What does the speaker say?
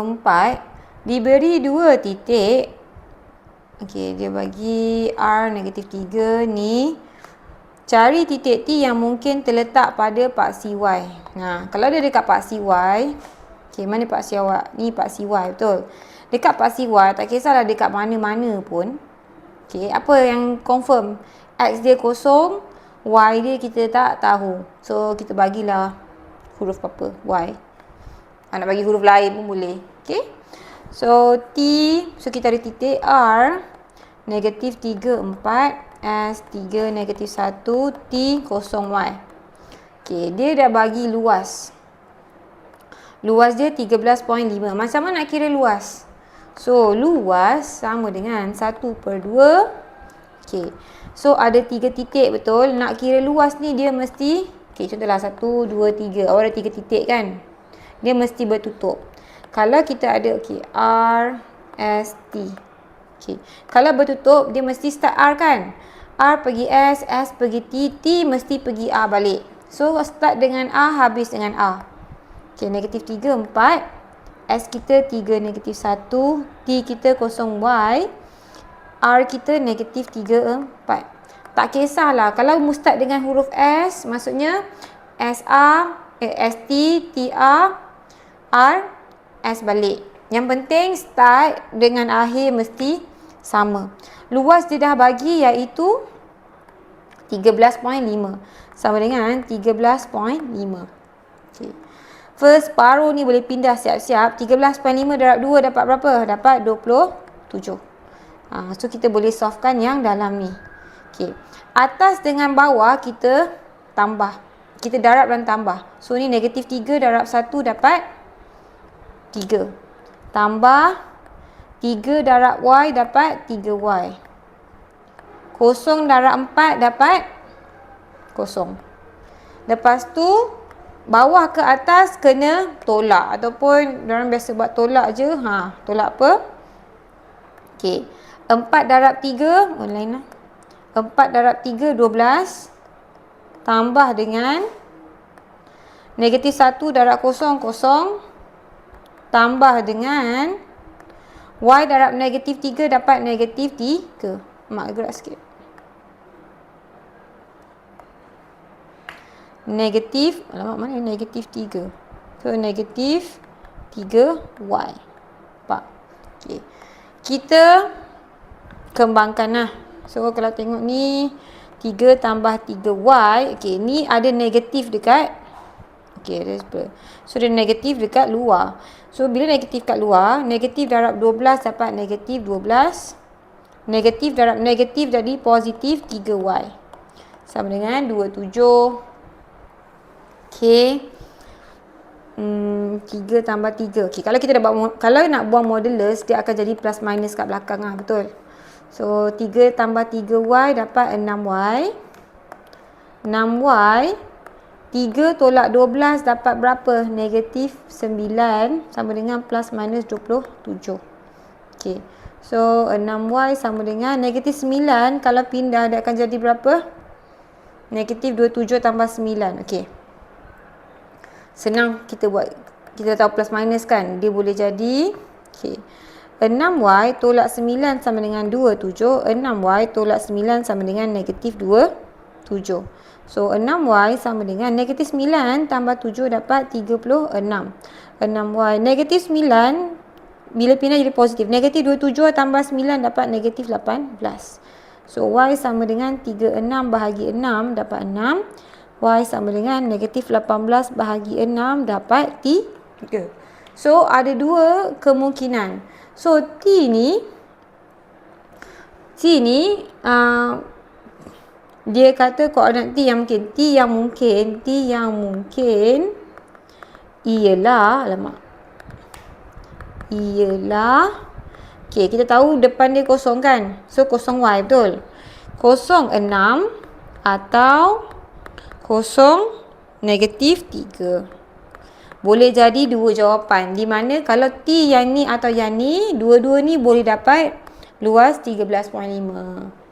4 diberi 2 titik. Okey, dia bagi R -3 ni. Cari titik T yang mungkin terletak pada paksi Y. Kalau dia dekat paksi Y, okey, mana paksi awak? Ni paksi Y, betul. Dekat paksi Y, tak kisahlah dekat mana-mana pun. Okey, apa yang confirm? X dia kosong, Y dia kita tak tahu. So, kita bagilah huruf apa? Y. Nak bagi huruf lain pun boleh. Okey. So, T, so kita ada titik R, -3, 4. S 3, -1, T, 0, Y. Okey, dia dah bagi luas. Luas dia 13.5. Macam mana nak kira luas? So, luas sama dengan 1/2. Okey. So, ada 3 titik, betul? Nak kira luas ni dia mesti, okey, contohlah 1, 2, 3. Awak ada 3 titik kan? Dia mesti bertutup. Kalau kita ada, okey, R, S, T. Okey. Kalau bertutup, dia mesti start R kan? R pergi S, S pergi T, T mesti pergi A balik. So, start dengan A, habis dengan A. Okey, -3, 4. S kita 3, -1. T kita 0, Y. R kita -3, 4. Tak kisahlah. Kalau start dengan huruf S, maksudnya ST, TA, R, S balik. Yang penting start dengan akhir mesti sama. Luas dia dah bagi iaitu 13.5. Sama dengan 13.5. Okay. First paruh ni boleh pindah siap-siap. 13.5 darab 2 dapat berapa? Dapat 27. So kita boleh solvekan yang dalam ni. Okay. Atas dengan bawah kita tambah. Kita darab dan tambah. So ni -3 darab 1 dapat 3. Tambah 3 darab Y dapat 3Y. 0 darab 4 dapat 0. Lepas tu, bawah ke atas kena tolak. Ataupun orang biasa buat tolak je. Tolak apa? Okey. 4 darab 3. Lain lah. 4 darab 3, 12. Tambah dengan -1 darab 0, 0. Tambah dengan Y darab -3 dapat -3. Mak gerak sikit. Alamak, mana -3? So, -3Y. Nampak? Okay. Kita kembangkan lah. So, kalau tengok ni, 3 tambah 3Y. Okay, ni ada negatif dekat. Okay, so, dia negatif dekat luar. So, bila negatif kat luar, negatif darab 12 dapat -12. Negatif darab negatif jadi positif 3Y. Sama dengan 27. Okey. 3 tambah 3. Okey, kalau kita dah buat, kalau nak buang modulus, dia akan jadi plus minus kat belakang lah, betul? So, 3 tambah 3Y dapat 6Y. 6Y. 3 tolak 12 dapat berapa? -9 sama dengan plus minus 27. Okey. So, 6Y sama dengan -9. Kalau pindah, dia akan jadi berapa? -27 tambah 9. Okey. Senang kita buat. Kita tahu plus minus kan? Dia boleh jadi. Okey. 6Y tolak 9 sama dengan 27. 6Y tolak 9 sama dengan -27. So, 6Y sama dengan -9 tambah 7 dapat 36. 6Y. -9 bila pindah jadi positif. -27 tambah 9 dapat -18. So, Y sama dengan 36 bahagi 6 dapat 6. Y sama dengan -18 bahagi 6 dapat 3. So, ada dua kemungkinan. So, T ni dia kata koordinat T yang mungkin. T yang mungkin ialah, okey, kita tahu depan dia kosong kan? So, 0Y, betul? 0, 6 atau 0, -3. Boleh jadi dua jawapan. Di mana kalau T yang ni atau yang ni, dua-dua ni boleh dapat luas 13.5.